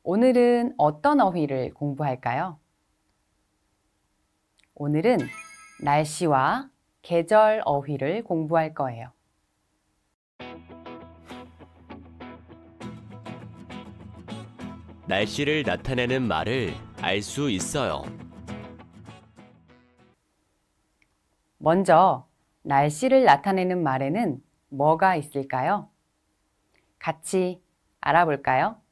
오늘은 어떤 어휘를 공부할까요? 오늘은 날씨와 계절 어휘를 공부할 거예요. 날씨를 나타내는 말을 알 수 있어요. 먼저 날씨를 나타내는 말에는 뭐가 있을까요? 같이 알아볼까요?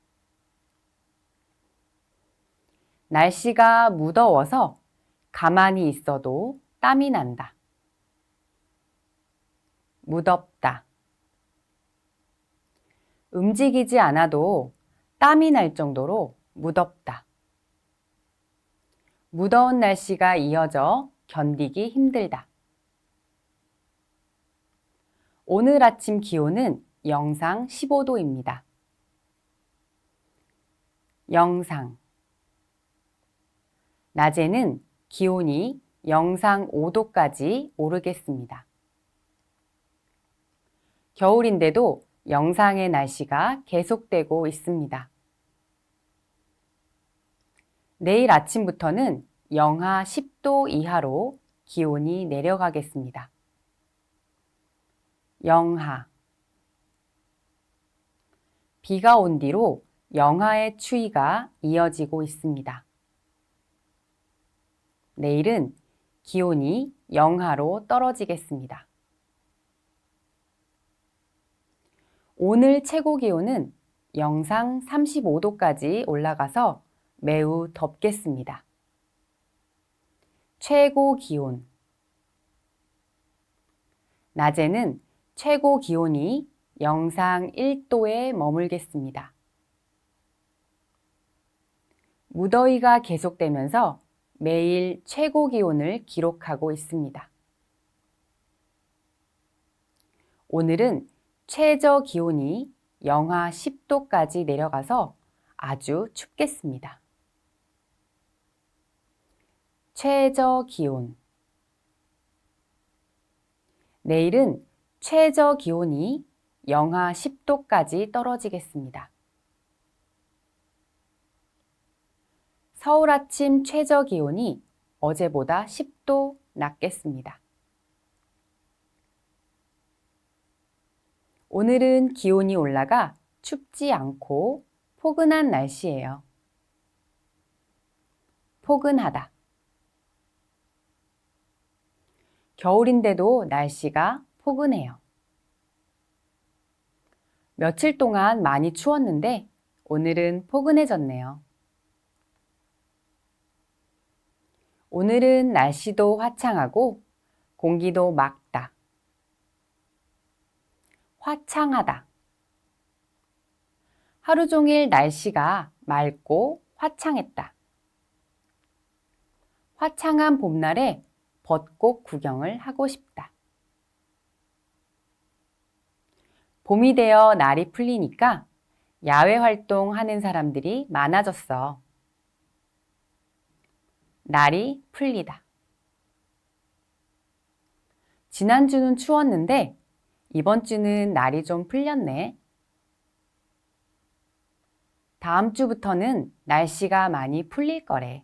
날씨가 무더워서 가만히 있어도 땀이 난다. 무덥다. 움직이지 않아도 땀이 날 정도로 무덥다. 무더운 날씨가 이어져 견디기 힘들다. 오늘 아침 기온은 영상 15도입니다. 영상. 낮에는 기온이 영상 5도까지 오르겠습니다. 겨울인데도 영상의 날씨가 계속되고 있습니다. 내일 아침부터는 영하 10도 이하로 기온이 내려가겠습니다. 영하. 비가 온 뒤로 영하의 추위가 이어지고 있습니다. 내일은 기온이 영하로 떨어지겠습니다. 오늘 최고 기온은 영상 35도까지 올라가서 매우 덥겠습니다. 최고 기온. 낮에는 최고 기온이 영상 1도에 머물겠습니다. 무더위가 계속되면서 매일 최고 기온을 기록하고 있습니다. 오늘은 최저 기온이 영하 10도까지 내려가서 아주 춥겠습니다. 최저 기온. 내일은 최저 기온이 영하 10도까지 떨어지겠습니다. 서울 아침 최저 기온이 어제보다 10도 낮겠습니다. 오늘은 기온이 올라가 춥지 않고 포근한 날씨예요. 포근하다. 겨울인데도 날씨가 포근해요. 며칠 동안 많이 추웠는데 오늘은 포근해졌네요. 오늘은 날씨도 화창하고 공기도 맑다. 화창하다. 하루 종일 날씨가 맑고 화창했다. 화창한 봄날에 벚꽃 구경을 하고 싶다. 봄이 되어 날이 풀리니까 야외 활동하는 사람들이 많아졌어. 날이 풀리다. 지난주는 추웠는데 이번 주는 날이 좀 풀렸네. 다음 주부터는 날씨가 많이 풀릴 거래.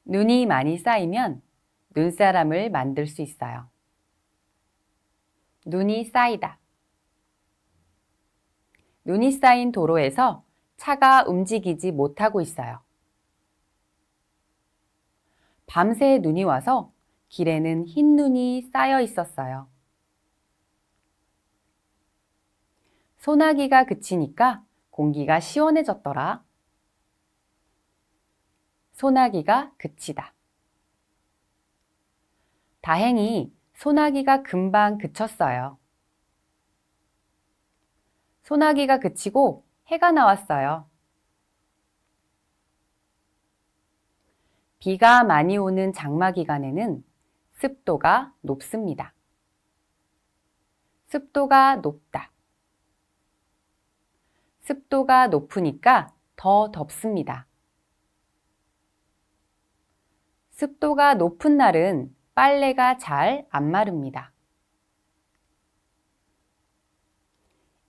눈이 많이 쌓이면 눈사람을 만들 수 있어요. 눈이 쌓이다. 눈이 쌓인 도로에서 차가 움직이지 못하고 있어요. 밤새 눈이 와서 길에는 흰 눈이 쌓여 있었어요. 소나기가 그치니까 공기가 시원해졌더라. 소나기가 그치다. 다행히 소나기가 금방 그쳤어요. 소나기가 그치고 해가 나왔어요. 비가 많이 오는 장마 기간에는 습도가 높습니다. 습도가 높다. 습도가 높으니까 더 덥습니다. 습도가 높은 날은 빨래가 잘 안 마릅니다.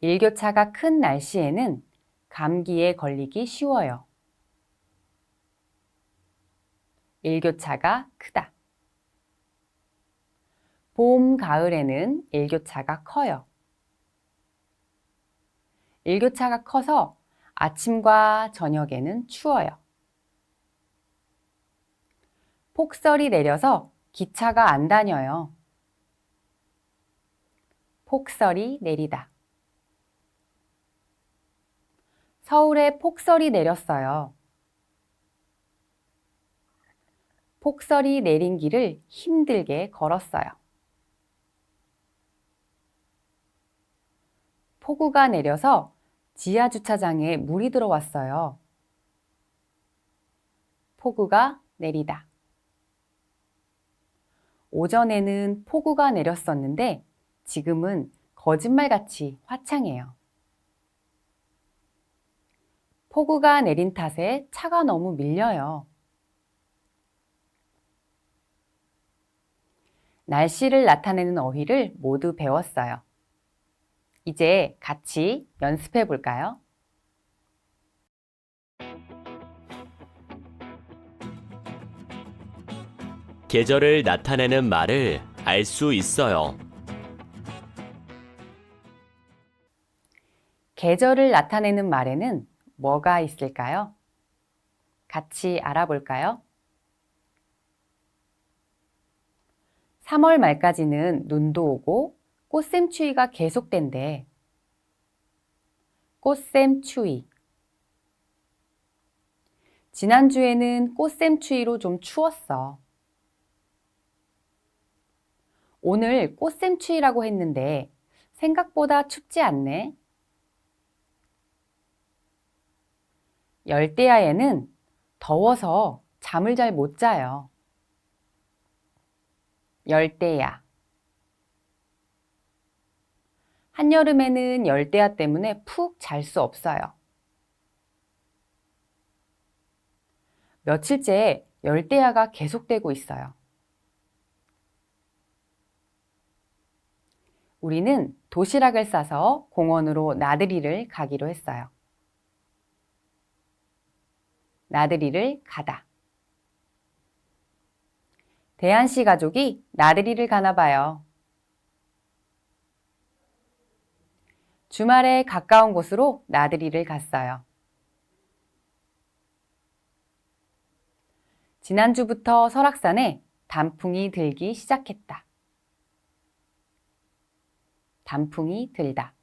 일교차가 큰 날씨에는 감기에 걸리기 쉬워요. 일교차가 크다. 봄, 가을에는 일교차가 커요. 일교차가 커서 아침과 저녁에는 추워요. 폭설이 내려서 기차가 안 다녀요. 폭설이 내리다. 서울에 폭설이 내렸어요. 폭설이 내린 길을 힘들게 걸었어요. 폭우가 내려서 지하 주차장에 물이 들어왔어요. 폭우가 내리다. 오전에는 폭우가 내렸었는데 지금은 거짓말같이 화창해요. 폭우가 내린 탓에 차가 너무 밀려요. 날씨를 나타내는 어휘를 모두 배웠어요. 이제 같이 연습해 볼까요? 계절을 나타내는 말을 알 수 있어요. 계절을 나타내는 말에는 뭐가 있을까요? 같이 알아볼까요? 3월 말까지는 눈도 오고 꽃샘추위가 계속된대. 꽃샘추위. 지난주에는 꽃샘추위로 좀 추웠어. 오늘 꽃샘추위라고 했는데 생각보다 춥지 않네. 열대야에는 더워서 잠을 잘 못 자요. 열대야. 한여름에는 열대야 때문에 푹 잘 수 없어요. 며칠째 열대야가 계속되고 있어요. 우리는 도시락을 싸서 공원으로 나들이를 가기로 했어요. 나들이를 가다. 대한 씨 가족이 나들이를 가나 봐요. 주말에 가까운 곳으로 나들이를 갔어요. 지난주부터 설악산에 단풍이 들기 시작했다. 단풍이 들다.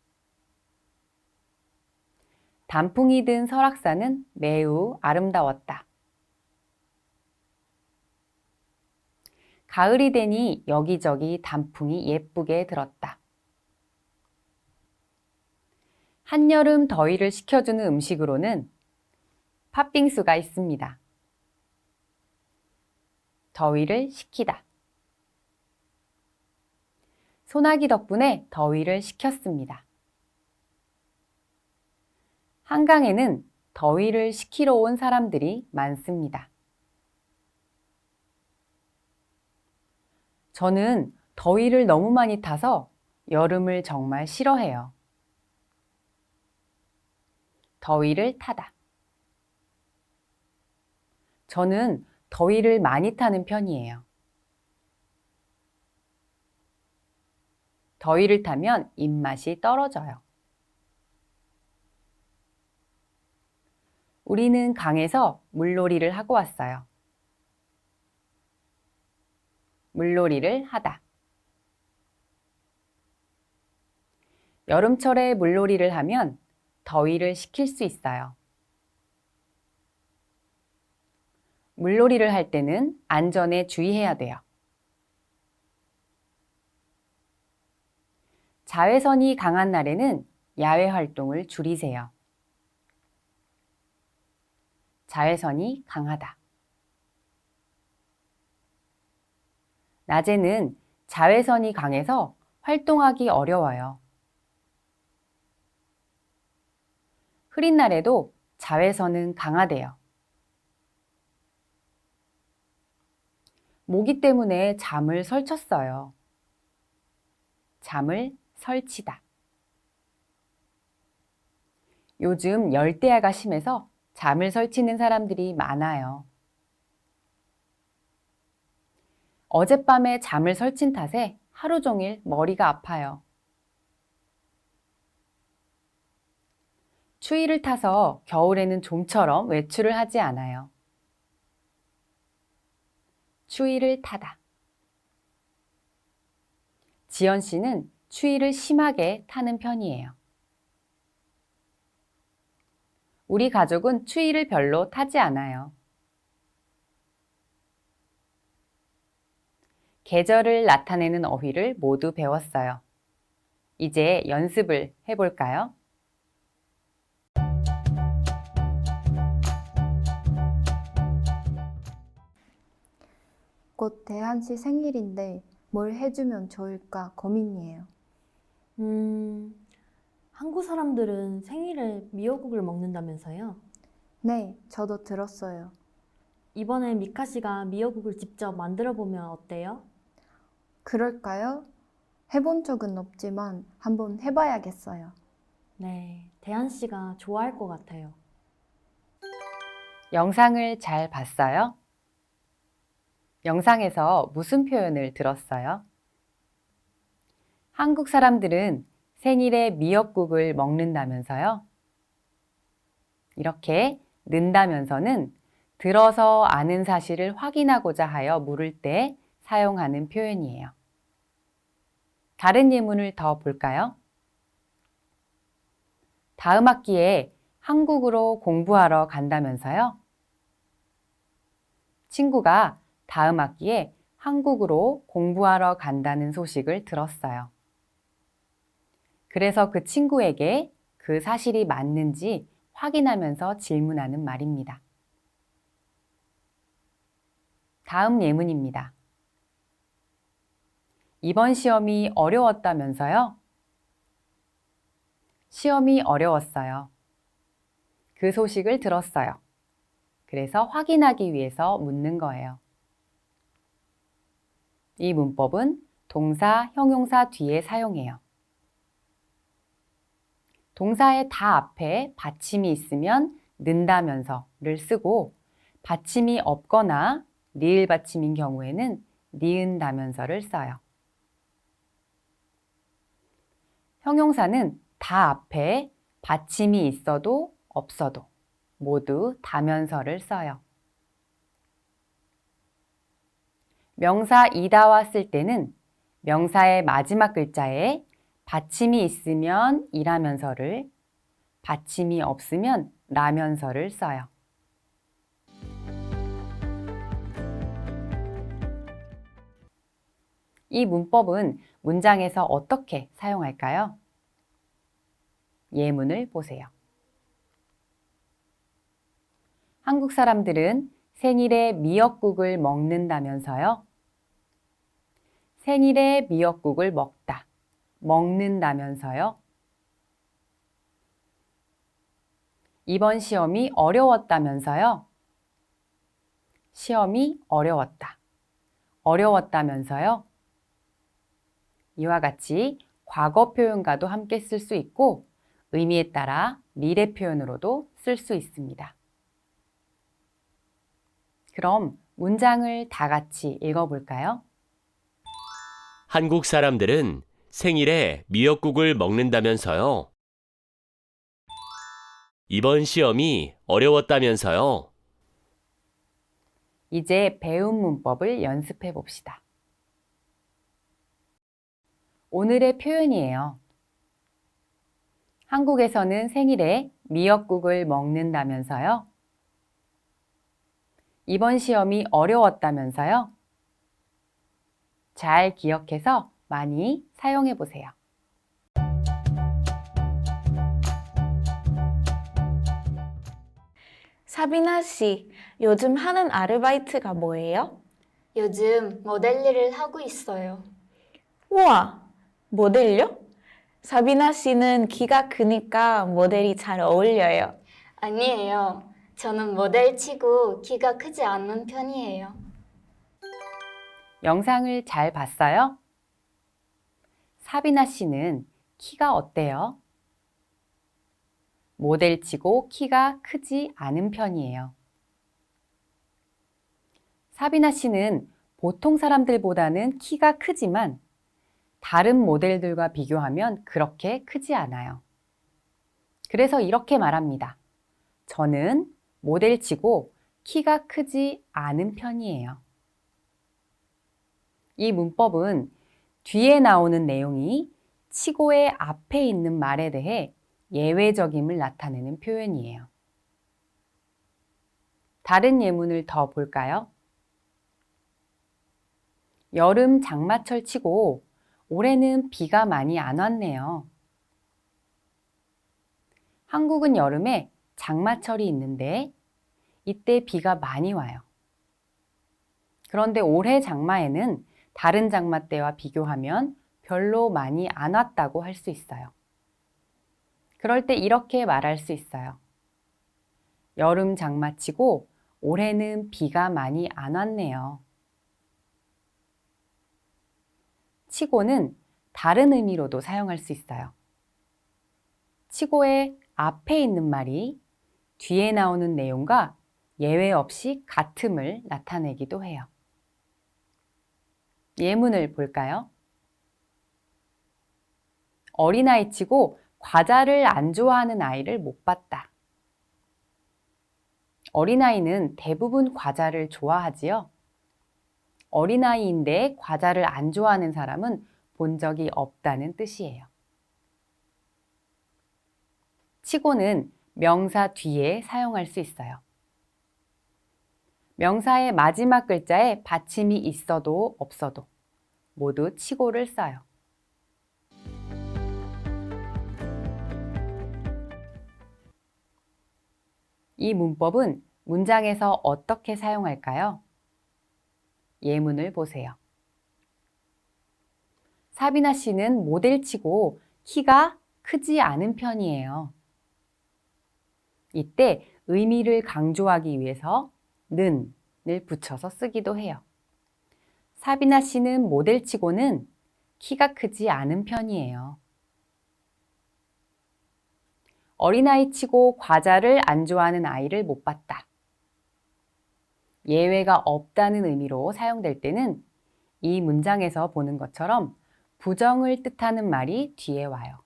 단풍이 든 설악산은 매우 아름다웠다. 가을이 되니 여기저기 단풍이 예쁘게 들었다. 한여름 더위를 식혀주는 음식으로는 팥빙수가 있습니다. 더위를 식히다. 소나기 덕분에 더위를 식혔습니다. 한강에는 더위를 식히러 온 사람들이 많습니다. 저는 더위를 너무 많이 타서 여름을 정말 싫어해요. 더위를 타다. 저는 더위를 많이 타는 편이에요. 더위를 타면 입맛이 떨어져요. 우리는 강에서 물놀이를 하고 왔어요. 물놀이를 하다. 여름철에 물놀이를 하면 더위를 식힐 수 있어요. 물놀이를 할 때는 안전에 주의해야 돼요. 자외선이 강한 날에는 야외 활동을 줄이세요. 자외선이 강하다. 낮에는 자외선이 강해서 활동하기 어려워요. 흐린 날에도 자외선은 강하대요. 모기 때문에 잠을 설쳤어요. 잠을 설치다. 요즘 열대야가 심해서 잠을 설치는 사람들이 많아요. 어젯밤에 잠을 설친 탓에 하루 종일 머리가 아파요. 추위를 타서 겨울에는 좀처럼 외출을 하지 않아요. 추위를 타다. 지연 씨는 추위를 심하게 타는 편이에요. 우리 가족은 추위를 별로 타지 않아요. 계절을 나타내는 어휘를 모두 배웠어요. 이제 연습을 해볼까요? 곧 대한 씨 생일인데 뭘 해주면 좋을까 고민이에요. 한국 사람들은 생일에 미역국을 먹는다면서요? 네, 저도 들었어요. 이번에 미카 씨가 미역국을 직접 만들어 보면 어때요? 그럴까요? 해본 적은 없지만 한번 해봐야겠어요. 네, 대한 씨가 좋아할 것 같아요. 영상을 잘 봤어요? 영상에서 무슨 표현을 들었어요? 한국 사람들은 생일에 미역국을 먹는다면서요? 이렇게 는다면서는 들어서 아는 사실을 확인하고자 하여 물을 때 사용하는 표현이에요. 다른 예문을 더 볼까요? 다음 학기에 한국으로 공부하러 간다면서요? 친구가 다음 학기에 한국으로 공부하러 간다는 소식을 들었어요. 그래서 그 친구에게 그 사실이 맞는지 확인하면서 질문하는 말입니다. 다음 예문입니다. 이번 시험이 어려웠다면서요? 시험이 어려웠어요. 그 소식을 들었어요. 그래서 확인하기 위해서 묻는 거예요. 이 문법은 동사, 형용사 뒤에 사용해요. 동사의 다 앞에 받침이 있으면 는다면서를 쓰고 받침이 없거나 리을 받침인 경우에는 니은다면서를 써요. 형용사는 다 앞에 받침이 있어도 없어도 모두 다면서를 써요. 명사 이다와 쓸 때는 명사의 마지막 글자에 받침이 있으면 이라면서를, 받침이 없으면 라면서를 써요. 이 문법은 문장에서 어떻게 사용할까요? 예문을 보세요. 한국 사람들은 생일에 미역국을 먹는다면서요? 생일에 미역국을 먹다, 먹는다면서요? 이번 시험이 어려웠다면서요? 시험이 어려웠다, 어려웠다면서요? 이와 같이 과거 표현과도 함께 쓸 수 있고 의미에 따라 미래 표현으로도 쓸 수 있습니다. 그럼 문장을 다 같이 읽어볼까요? 한국 사람들은 생일에 미역국을 먹는다면서요. 이번 시험이 어려웠다면서요. 이제 배운 문법을 연습해 봅시다. 오늘의 표현이에요. 한국에서는 생일에 미역국을 먹는다면서요? 이번 시험이 어려웠다면서요? 잘 기억해서 많이 사용해 보세요. 사비나 씨, 요즘 하는 아르바이트가 뭐예요? 요즘 모델 일을 하고 있어요. 우와, 모델요? 사비나 씨는 키가 크니까 모델이 잘 어울려요. 아니에요. 저는 모델 치고 키가 크지 않는 편이에요. 영상을 잘 봤어요? 사비나 씨는 키가 어때요? 모델치고 키가 크지 않은 편이에요. 사비나 씨는 보통 사람들보다는 키가 크지만 다른 모델들과 비교하면 그렇게 크지 않아요. 그래서 이렇게 말합니다. 저는 모델치고 키가 크지 않은 편이에요. 이 문법은 뒤에 나오는 내용이 치고의 앞에 있는 말에 대해 예외적임을 나타내는 표현이에요. 다른 예문을 더 볼까요? 여름 장마철 치고 올해는 비가 많이 안 왔네요. 한국은 여름에 장마철이 있는데 이때 비가 많이 와요. 그런데 올해 장마에는 다른 장마 때와 비교하면 별로 많이 안 왔다고 할 수 있어요. 그럴 때 이렇게 말할 수 있어요. 여름 장마치고 올해는 비가 많이 안 왔네요. 치고는 다른 의미로도 사용할 수 있어요. 치고의 앞에 있는 말이 뒤에 나오는 내용과 예외 없이 같음을 나타내기도 해요. 예문을 볼까요? 어린아이 치고 과자를 안 좋아하는 아이를 못 봤다. 어린아이는 대부분 과자를 좋아하지요. 어린아이인데 과자를 안 좋아하는 사람은 본 적이 없다는 뜻이에요. 치고는 명사 뒤에 사용할 수 있어요. 명사의 마지막 글자에 받침이 있어도 없어도 모두 치고를 써요. 이 문법은 문장에서 어떻게 사용할까요? 예문을 보세요. 사비나 씨는 모델치고 키가 크지 않은 편이에요. 이때 의미를 강조하기 위해서 는을 붙여서 쓰기도 해요. 사비나 씨는 모델치고는 키가 크지 않은 편이에요. 어린아이 치고 과자를 안 좋아하는 아이를 못 봤다. 예외가 없다는 의미로 사용될 때는 이 문장에서 보는 것처럼 부정을 뜻하는 말이 뒤에 와요.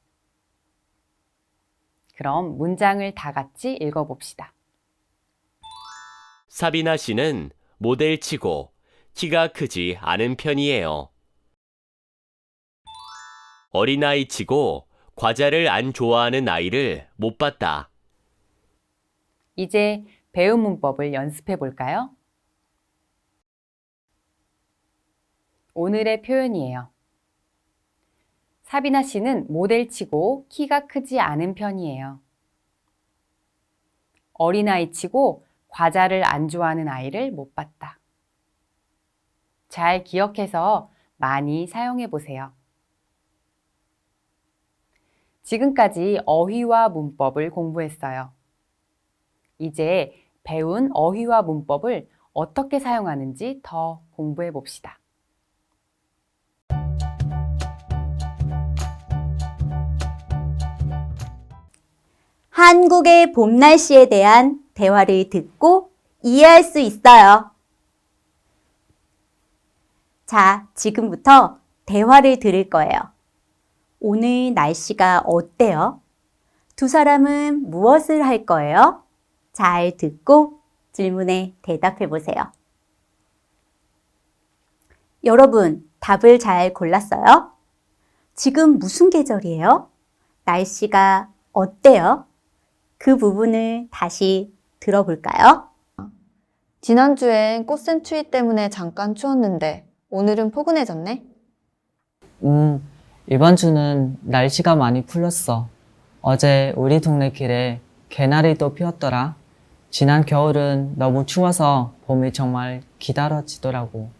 그럼 문장을 다 같이 읽어봅시다. 사비나 씨는 모델치고 키가 크지 않은 편이에요. 어린아이치고 과자를 안 좋아하는 아이를 못 봤다. 이제 배운 문법을 연습해 볼까요? 오늘의 표현이에요. 사비나 씨는 모델치고 키가 크지 않은 편이에요. 어린아이치고 과자를 안 좋아하는 아이를 못 봤다. 잘 기억해서 많이 사용해 보세요. 지금까지 어휘와 문법을 공부했어요. 이제 배운 어휘와 문법을 어떻게 사용하는지 더 공부해 봅시다. 한국의 봄 날씨에 대한 대화를 듣고 이해할 수 있어요. 자, 지금부터 대화를 들을 거예요. 오늘 날씨가 어때요? 두 사람은 무엇을 할 거예요? 잘 듣고 질문에 대답해 보세요. 여러분, 답을 잘 골랐어요? 지금 무슨 계절이에요? 날씨가 어때요? 그 부분을 다시 들어볼까요? 지난주엔 꽃샘추위 때문에 잠깐 추웠는데 오늘은 포근해졌네. 이번 주는 날씨가 많이 풀렸어. 어제 우리 동네 길에 개나리도 피었더라. 지난 겨울은 너무 추워서 봄이 정말 기다려지더라고.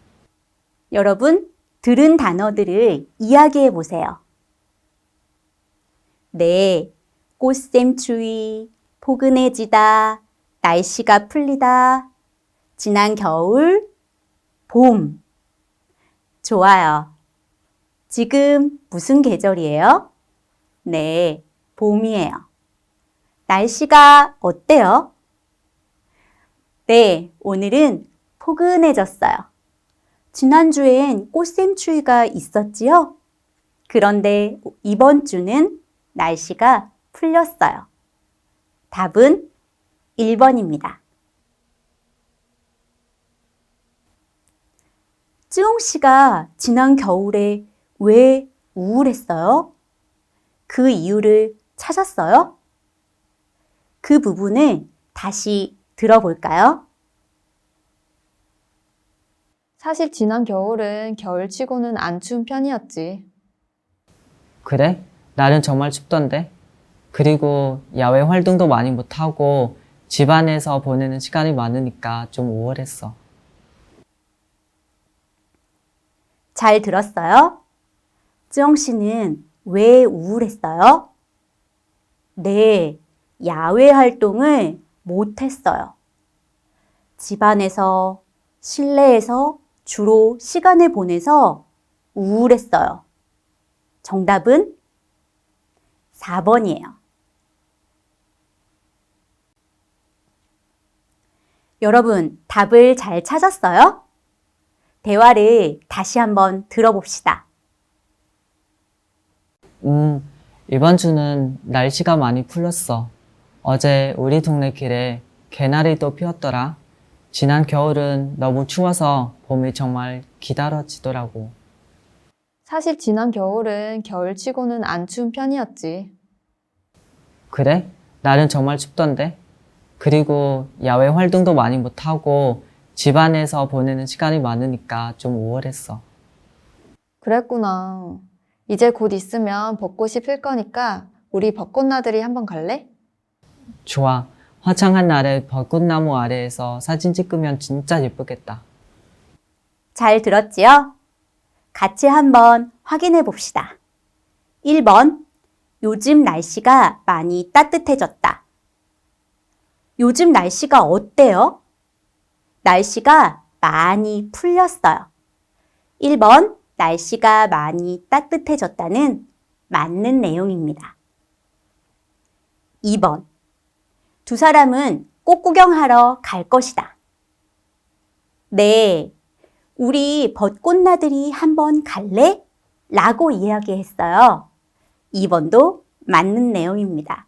여러분, 들은 단어들을 이야기해 보세요. 네, 꽃샘추위, 포근해지다, 날씨가 풀리다, 지난 겨울, 봄. 좋아요. 지금 무슨 계절이에요? 네, 봄이에요. 날씨가 어때요? 네, 오늘은 포근해졌어요. 지난주엔 꽃샘추위가 있었지요? 그런데 이번 주는 날씨가 풀렸어요. 답은 1번입니다. 쯔용 씨가 지난 겨울에 왜 우울했어요? 그 이유를 찾았어요? 그 부분을 다시 들어볼까요? 사실 지난 겨울은 겨울치고는 안 추운 편이었지. 그래? 날은 정말 춥던데. 그리고 야외 활동도 많이 못하고 집안에서 보내는 시간이 많으니까 좀 우울했어. 잘 들었어요? 쯔영 씨는 왜 우울했어요? 네, 야외 활동을 못했어요. 집안에서, 실내에서 주로 시간을 보내서 우울했어요. 정답은 4번이에요. 여러분, 답을 잘 찾았어요? 대화를 다시 한번 들어봅시다. 이번 주는 날씨가 많이 풀렸어. 어제 우리 동네 길에 개나리 또 피었더라. 지난 겨울은 너무 추워서 봄이 정말 기다려지더라고. 사실 지난 겨울은 겨울치고는 안 추운 편이었지. 그래? 날은 정말 춥던데. 그리고 야외 활동도 많이 못하고 집안에서 보내는 시간이 많으니까 좀 우울했어. 그랬구나. 이제 곧 있으면 벚꽃이 필 거니까 우리 벚꽃나들이 한번 갈래? 좋아. 화창한 날에 벚꽃나무 아래에서 사진 찍으면 진짜 예쁘겠다. 잘 들었지요? 같이 한번 확인해 봅시다. 1번, 요즘 날씨가 많이 따뜻해졌다. 요즘 날씨가 어때요? 날씨가 많이 풀렸어요. 1번, 날씨가 많이 따뜻해졌다는 맞는 내용입니다. 2번, 두 사람은 꽃 구경하러 갈 것이다. 네, 우리 벚꽃나들이 한번 갈래? 라고 이야기했어요. 2번도 맞는 내용입니다.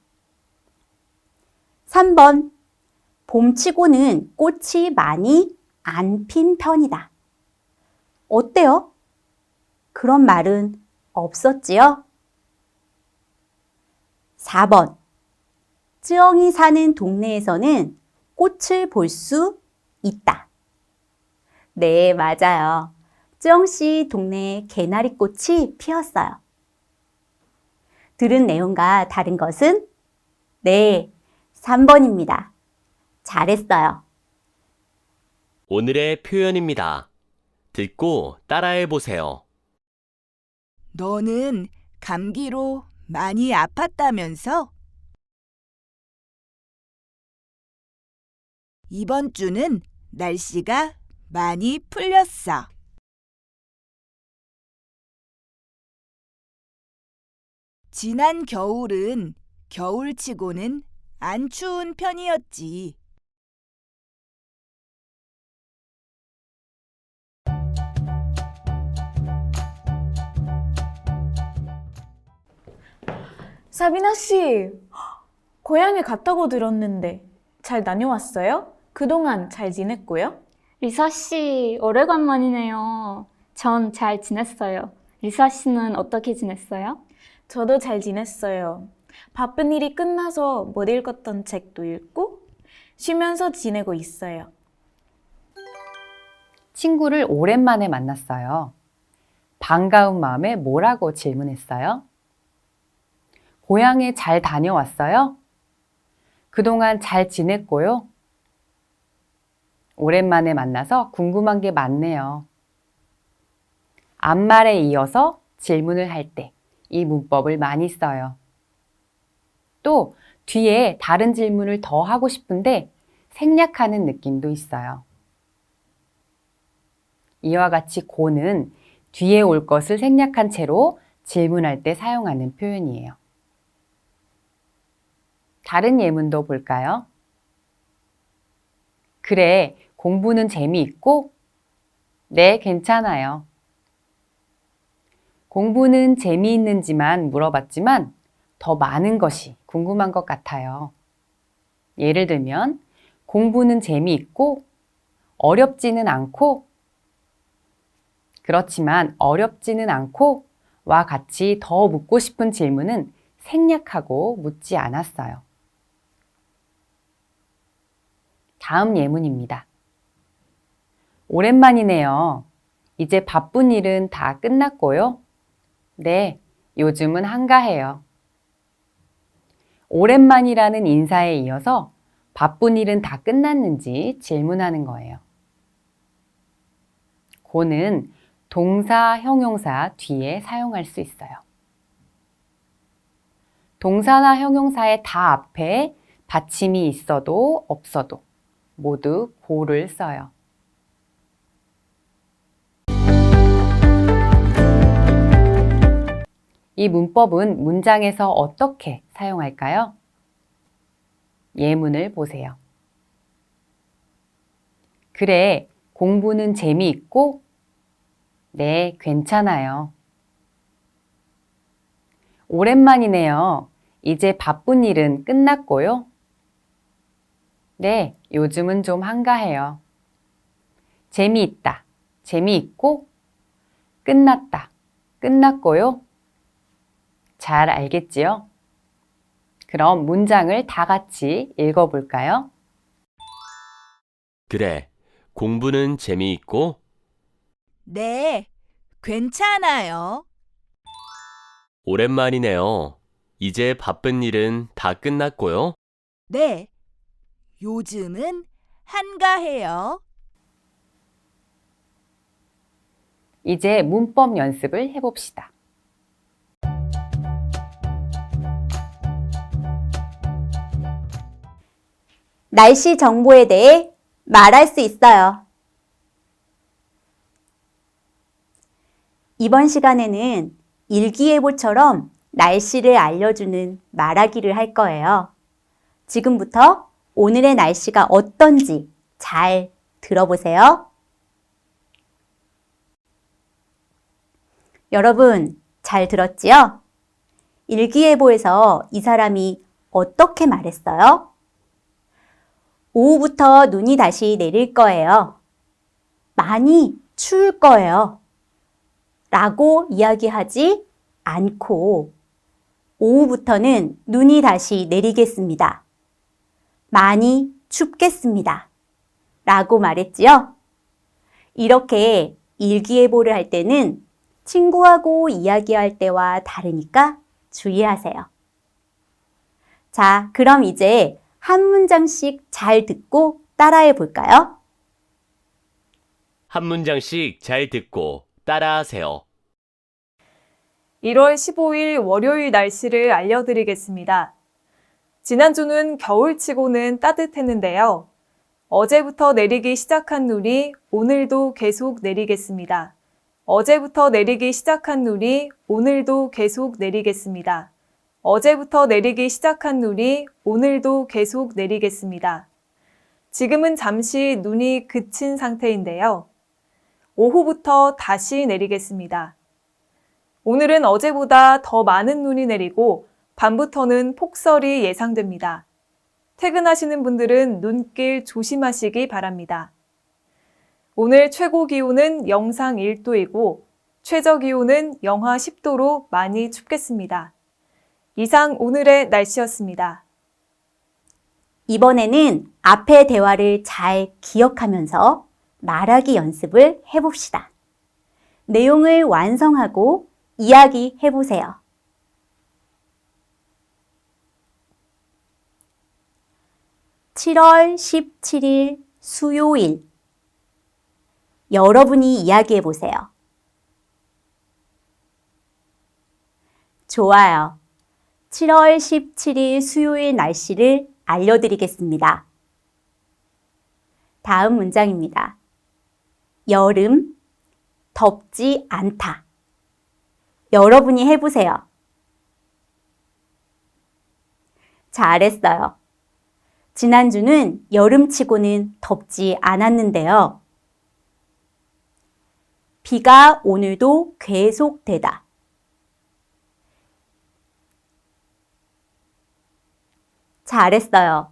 3번, 봄치고는 꽃이 많이 안 핀 편이다. 어때요? 그런 말은 없었지요? 4번, 쯔영이 사는 동네에서는 꽃을 볼 수 있다. 네, 맞아요. 쯔영 씨 동네에 개나리꽃이 피었어요. 들은 내용과 다른 것은? 네, 3번입니다. 잘했어요. 오늘의 표현입니다. 듣고 따라해 보세요. 너는 감기로 많이 아팠다면서? 이번 주는 날씨가 많이 풀렸어. 지난 겨울은 겨울치고는 안 추운 편이었지. 사비나 씨, 고향에 갔다고 들었는데 잘 다녀왔어요? 그동안 잘 지냈고요? 리사 씨, 오래간만이네요. 전 잘 지냈어요. 리사 씨는 어떻게 지냈어요? 저도 잘 지냈어요. 바쁜 일이 끝나서 못 읽었던 책도 읽고 쉬면서 지내고 있어요. 친구를 오랜만에 만났어요. 반가운 마음에 뭐라고 질문했어요? 고향에 잘 다녀왔어요? 그동안 잘 지냈고요? 오랜만에 만나서 궁금한 게 많네요. 앞말에 이어서 질문을 할 때 이 문법을 많이 써요. 또 뒤에 다른 질문을 더 하고 싶은데 생략하는 느낌도 있어요. 이와 같이 고는 뒤에 올 것을 생략한 채로 질문할 때 사용하는 표현이에요. 다른 예문도 볼까요? 그래, 공부는 재미있고? 네, 괜찮아요. 공부는 재미있는지만 물어봤지만 더 많은 것이 궁금한 것 같아요. 예를 들면, 공부는 재미있고, 어렵지는 않고, 그렇지만 어렵지는 않고 와 같이 더 묻고 싶은 질문은 생략하고 묻지 않았어요. 다음 예문입니다. 오랜만이네요. 이제 바쁜 일은 다 끝났고요? 네, 요즘은 한가해요. 오랜만이라는 인사에 이어서 바쁜 일은 다 끝났는지 질문하는 거예요. 고는 동사, 형용사 뒤에 사용할 수 있어요. 동사나 형용사의 다 앞에 받침이 있어도 없어도 모두 고를 써요. 이 문법은 문장에서 어떻게 사용할까요? 예문을 보세요. 그래, 공부는 재미있고? 네, 괜찮아요. 오랜만이네요. 이제 바쁜 일은 끝났고요? 네, 요즘은 좀 한가해요. 재미있다, 재미있고? 끝났다, 끝났고요? 잘 알겠지요? 그럼 문장을 다 같이 읽어볼까요? 그래, 공부는 재미있고? 네, 괜찮아요. 오랜만이네요. 이제 바쁜 일은 다 끝났고요? 네, 요즘은 한가해요. 이제 문법 연습을 해봅시다. 날씨 정보에 대해 말할 수 있어요. 이번 시간에는 일기예보처럼 날씨를 알려주는 말하기를 할 거예요. 지금부터 오늘의 날씨가 어떤지 잘 들어보세요. 여러분, 잘 들었지요? 일기예보에서 이 사람이 어떻게 말했어요? 오후부터 눈이 다시 내릴 거예요. 많이 추울 거예요. 라고 이야기하지 않고 오후부터는 눈이 다시 내리겠습니다. 많이 춥겠습니다. 라고 말했지요? 이렇게 일기예보를 할 때는 친구하고 이야기할 때와 다르니까 주의하세요. 자, 그럼 이제 한 문장씩 잘 듣고 따라해 볼까요? 한 문장씩 잘 듣고 따라하세요. 1월 15일 월요일 날씨를 알려드리겠습니다. 지난주는 겨울치고는 따뜻했는데요. 어제부터 내리기 시작한 눈이 오늘도 계속 내리겠습니다. 어제부터 내리기 시작한 눈이 오늘도 계속 내리겠습니다. 어제부터 내리기 시작한 눈이 오늘도 계속 내리겠습니다. 지금은 잠시 눈이 그친 상태인데요. 오후부터 다시 내리겠습니다. 오늘은 어제보다 더 많은 눈이 내리고 밤부터는 폭설이 예상됩니다. 퇴근하시는 분들은 눈길 조심하시기 바랍니다. 오늘 최고 기온은 영상 1도이고 최저 기온은 영하 10도로 많이 춥겠습니다. 이상 오늘의 날씨였습니다. 이번에는 앞의 대화를 잘 기억하면서 말하기 연습을 해봅시다. 내용을 완성하고 이야기해 보세요. (7월 17일) 수요일. 여러분이 이야기해 보세요. 좋아요. 7월 17일 수요일 날씨를 알려드리겠습니다. 다음 문장입니다. 여름, 덥지 않다. 여러분이 해보세요. 잘했어요. 지난주는 여름치고는 덥지 않았는데요. 비가 오늘도 계속되다. 잘했어요.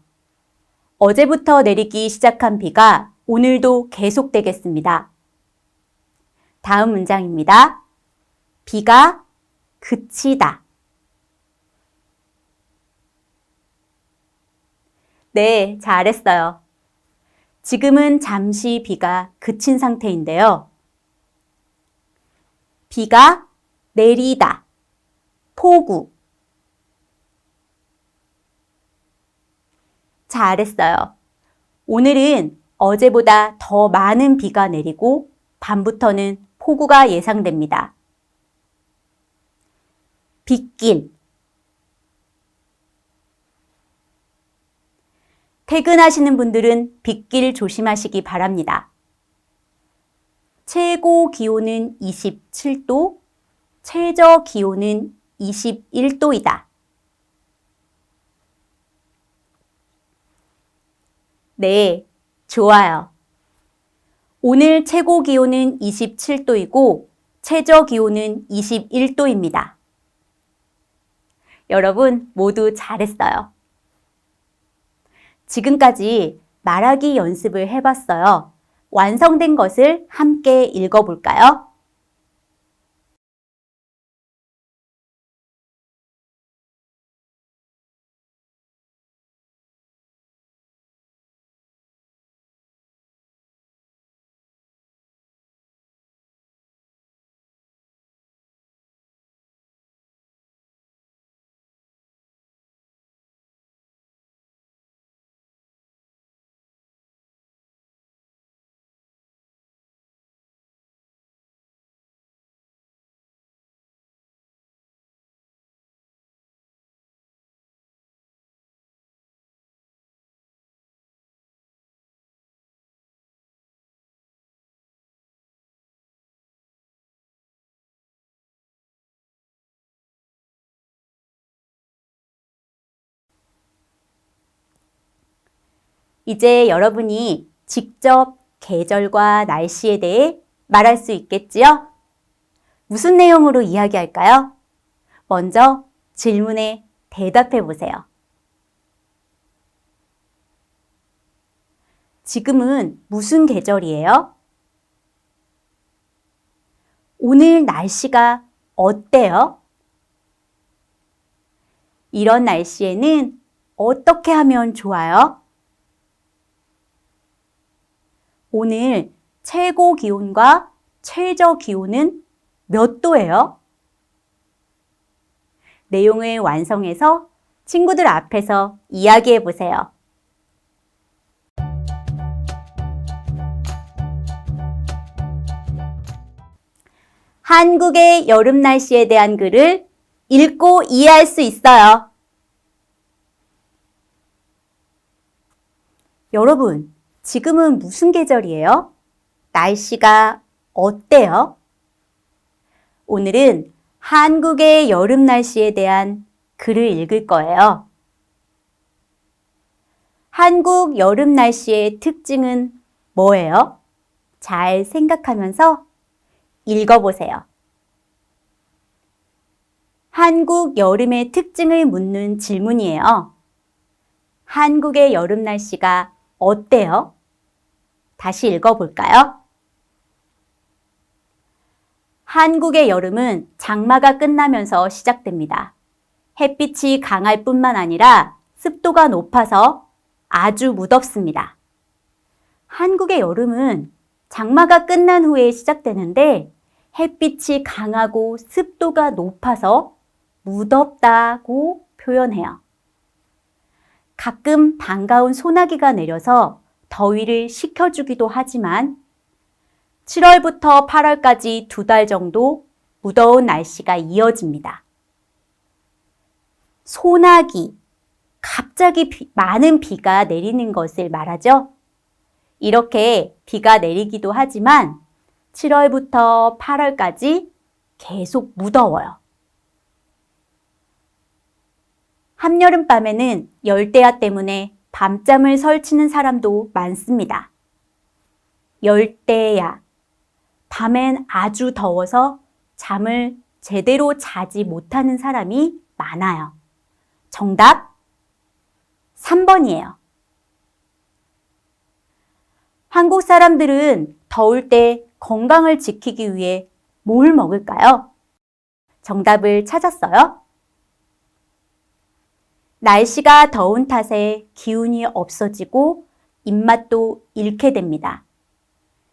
어제부터 내리기 시작한 비가 오늘도 계속되겠습니다. 다음 문장입니다. 비가 그치다. 네, 잘했어요. 지금은 잠시 비가 그친 상태인데요. 비가 내리다. 폭우. 잘했어요. 오늘은 어제보다 더 많은 비가 내리고 밤부터는 폭우가 예상됩니다. 빗길. 퇴근하시는 분들은 빗길 조심하시기 바랍니다. 최고 기온은 27도, 최저 기온은 21도이다. 네, 좋아요. 오늘 최고 기온은 27도이고 최저 기온은 21도입니다. 여러분 모두 잘했어요. 지금까지 말하기 연습을 해봤어요. 완성된 것을 함께 읽어볼까요? 이제 여러분이 직접 계절과 날씨에 대해 말할 수 있겠지요? 무슨 내용으로 이야기할까요? 먼저 질문에 대답해 보세요. 지금은 무슨 계절이에요? 오늘 날씨가 어때요? 이런 날씨에는 어떻게 하면 좋아요? 오늘 최고 기온과 최저 기온은 몇 도예요? 내용을 완성해서 친구들 앞에서 이야기해 보세요. 한국의 여름 날씨에 대한 글을 읽고 이해할 수 있어요. 여러분, 지금은 무슨 계절이에요? 날씨가 어때요? 오늘은 한국의 여름 날씨에 대한 글을 읽을 거예요. 한국 여름 날씨의 특징은 뭐예요? 잘 생각하면서 읽어보세요. 한국 여름의 특징을 묻는 질문이에요. 한국의 여름 날씨가 어때요? 다시 읽어볼까요? 한국의 여름은 장마가 끝나면서 시작됩니다. 햇빛이 강할 뿐만 아니라 습도가 높아서 아주 무덥습니다. 한국의 여름은 장마가 끝난 후에 시작되는데 햇빛이 강하고 습도가 높아서 무덥다고 표현해요. 가끔 반가운 소나기가 내려서 더위를 식혀주기도 하지만 7월부터 8월까지 2달 정도 무더운 날씨가 이어집니다. 소나기, 갑자기 많은 비가 내리는 것을 말하죠. 이렇게 비가 내리기도 하지만 7월부터 8월까지 계속 무더워요. 한여름 밤에는 열대야 때문에 밤잠을 설치는 사람도 많습니다. 열대야. 밤엔 아주 더워서 잠을 제대로 자지 못하는 사람이 많아요. 정답 3번이에요. 한국 사람들은 더울 때 건강을 지키기 위해 뭘 먹을까요? 정답을 찾았어요? 날씨가 더운 탓에 기운이 없어지고 입맛도 잃게 됩니다.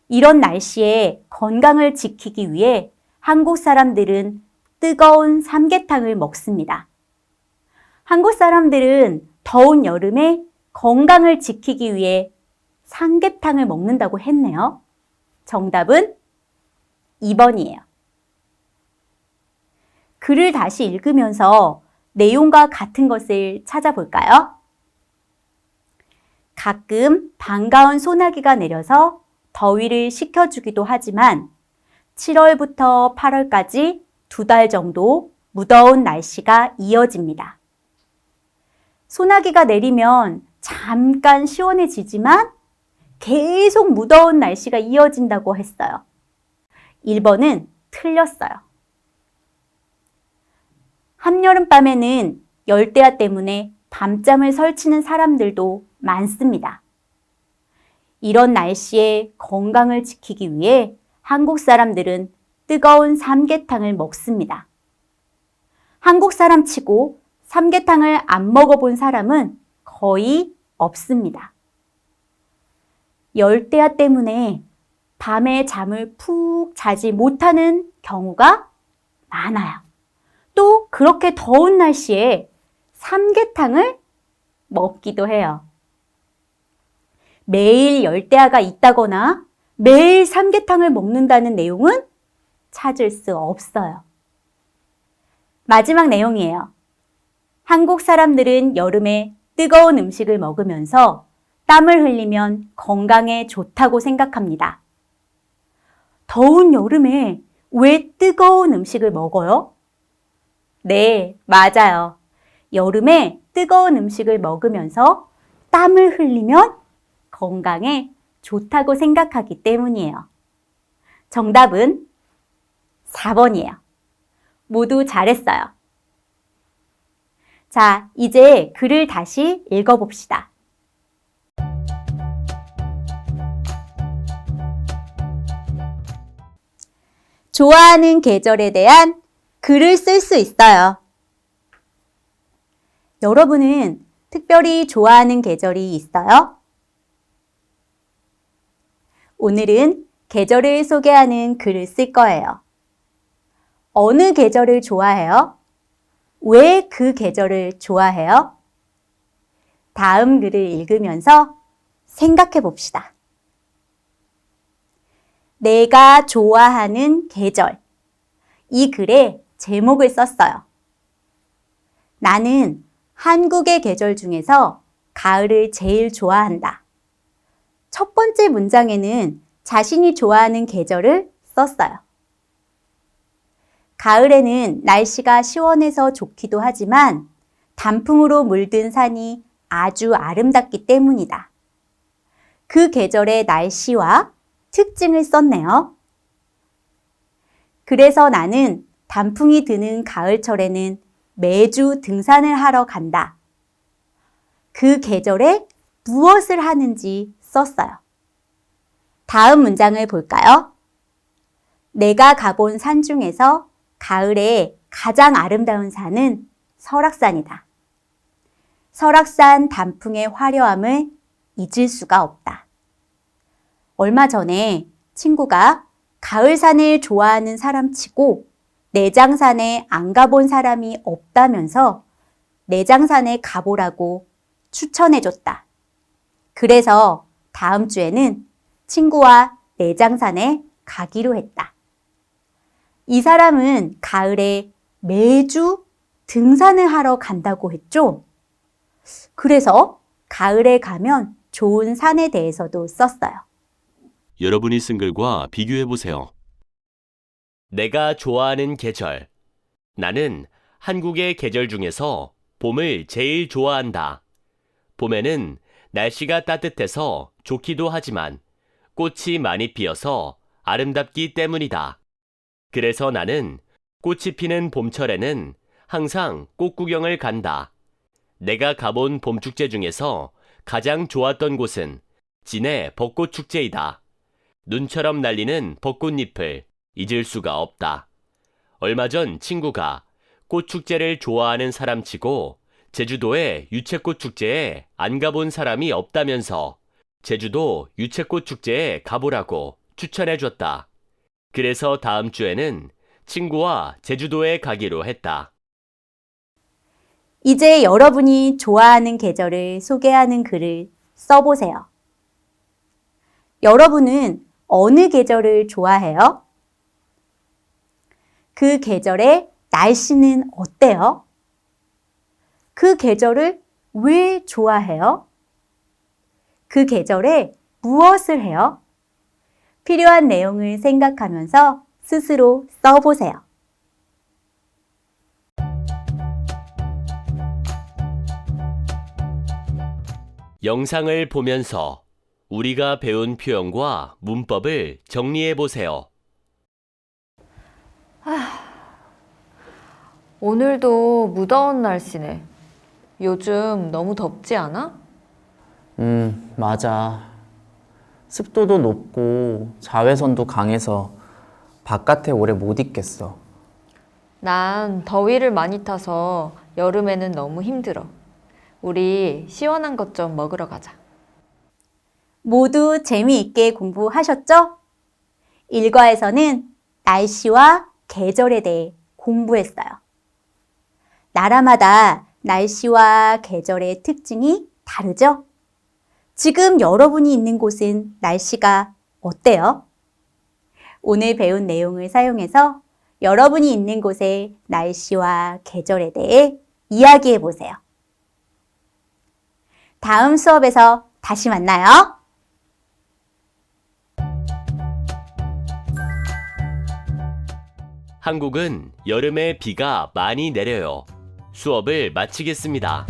이런 날씨에 건강을 지키기 위해 한국 사람들은 뜨거운 삼계탕을 먹습니다. 한국 사람들은 더운 여름에 건강을 지키기 위해 삼계탕을 먹는다고 했네요. 정답은 2번이에요. 글을 다시 읽으면서 내용과 같은 것을 찾아볼까요? 가끔 반가운 소나기가 내려서 더위를 식혀주기도 하지만 7월부터 8월까지 2달 정도 무더운 날씨가 이어집니다. 소나기가 내리면 잠깐 시원해지지만 계속 무더운 날씨가 이어진다고 했어요. 1번은 틀렸어요. 한여름밤에는 열대야 때문에 밤잠을 설치는 사람들도 많습니다. 이런 날씨에 건강을 지키기 위해 한국 사람들은 뜨거운 삼계탕을 먹습니다. 한국 사람 치고 삼계탕을 안 먹어본 사람은 거의 없습니다. 열대야 때문에 밤에 잠을 푹 자지 못하는 경우가 많아요. 또 그렇게 더운 날씨에 삼계탕을 먹기도 해요. 매일 열대야가 있다거나 매일 삼계탕을 먹는다는 내용은 찾을 수 없어요. 마지막 내용이에요. 한국 사람들은 여름에 뜨거운 음식을 먹으면서 땀을 흘리면 건강에 좋다고 생각합니다. 더운 여름에 왜 뜨거운 음식을 먹어요? 네, 맞아요. 여름에 뜨거운 음식을 먹으면서 땀을 흘리면 건강에 좋다고 생각하기 때문이에요. 정답은 4번이에요. 모두 잘했어요. 자, 이제 글을 다시 읽어봅시다. 좋아하는 계절에 대한 글을 쓸 수 있어요. 여러분은 특별히 좋아하는 계절이 있어요? 오늘은 계절을 소개하는 글을 쓸 거예요. 어느 계절을 좋아해요? 왜 그 계절을 좋아해요? 다음 글을 읽으면서 생각해 봅시다. 내가 좋아하는 계절. 이 글에 제목을 썼어요. 나는 한국의 계절 중에서 가을을 제일 좋아한다. 첫 번째 문장에는 자신이 좋아하는 계절을 썼어요. 가을에는 날씨가 시원해서 좋기도 하지만 단풍으로 물든 산이 아주 아름답기 때문이다. 그 계절의 날씨와 특징을 썼네요. 그래서 나는 단풍이 드는 가을철에는 매주 등산을 하러 간다. 그 계절에 무엇을 하는지 썼어요. 다음 문장을 볼까요? 내가 가본 산 중에서 가을에 가장 아름다운 산은 설악산이다. 설악산 단풍의 화려함을 잊을 수가 없다. 얼마 전에 친구가 가을산을 좋아하는 사람치고 내장산에 안 가본 사람이 없다면서 내장산에 가보라고 추천해줬다. 그래서 다음 주에는 친구와 내장산에 가기로 했다. 이 사람은 가을에 매주 등산을 하러 간다고 했죠? 그래서 가을에 가면 좋은 산에 대해서도 썼어요. 여러분이 쓴 글과 비교해 보세요. 내가 좋아하는 계절. 나는 한국의 계절 중에서 봄을 제일 좋아한다. 봄에는 날씨가 따뜻해서 좋기도 하지만 꽃이 많이 피어서 아름답기 때문이다. 그래서 나는 꽃이 피는 봄철에는 항상 꽃 구경을 간다. 내가 가본 봄축제 중에서 가장 좋았던 곳은 진해 벚꽃축제이다. 눈처럼 날리는 벚꽃잎을 잊을 수가 없다. 얼마 전 친구가 꽃축제를 좋아하는 사람치고 제주도의 유채꽃 축제에 안 가본 사람이 없다면서 제주도 유채꽃 축제에 가보라고 추천해줬다. 그래서 다음 주에는 친구와 제주도에 가기로 했다. 이제 여러분이 좋아하는 계절을 소개하는 글을 써보세요. 여러분은 어느 계절을 좋아해요? 그 계절의 날씨는 어때요? 그 계절을 왜 좋아해요? 그 계절에 무엇을 해요? 필요한 내용을 생각하면서 스스로 써보세요. 영상을 보면서 우리가 배운 표현과 문법을 정리해 보세요. 오늘도 무더운 날씨네. 요즘 너무 덥지 않아? 맞아. 습도도 높고 자외선도 강해서 바깥에 오래 못 있겠어. 난 더위를 많이 타서 여름에는 너무 힘들어. 우리 시원한 것 좀 먹으러 가자. 모두 재미있게 공부하셨죠? 일과에서는 날씨와 계절에 대해 공부했어요. 나라마다 날씨와 계절의 특징이 다르죠? 지금 여러분이 있는 곳은 날씨가 어때요? 오늘 배운 내용을 사용해서 여러분이 있는 곳의 날씨와 계절에 대해 이야기해 보세요. 다음 수업에서 다시 만나요. 한국은 여름에 비가 많이 내려요. 수업을 마치겠습니다.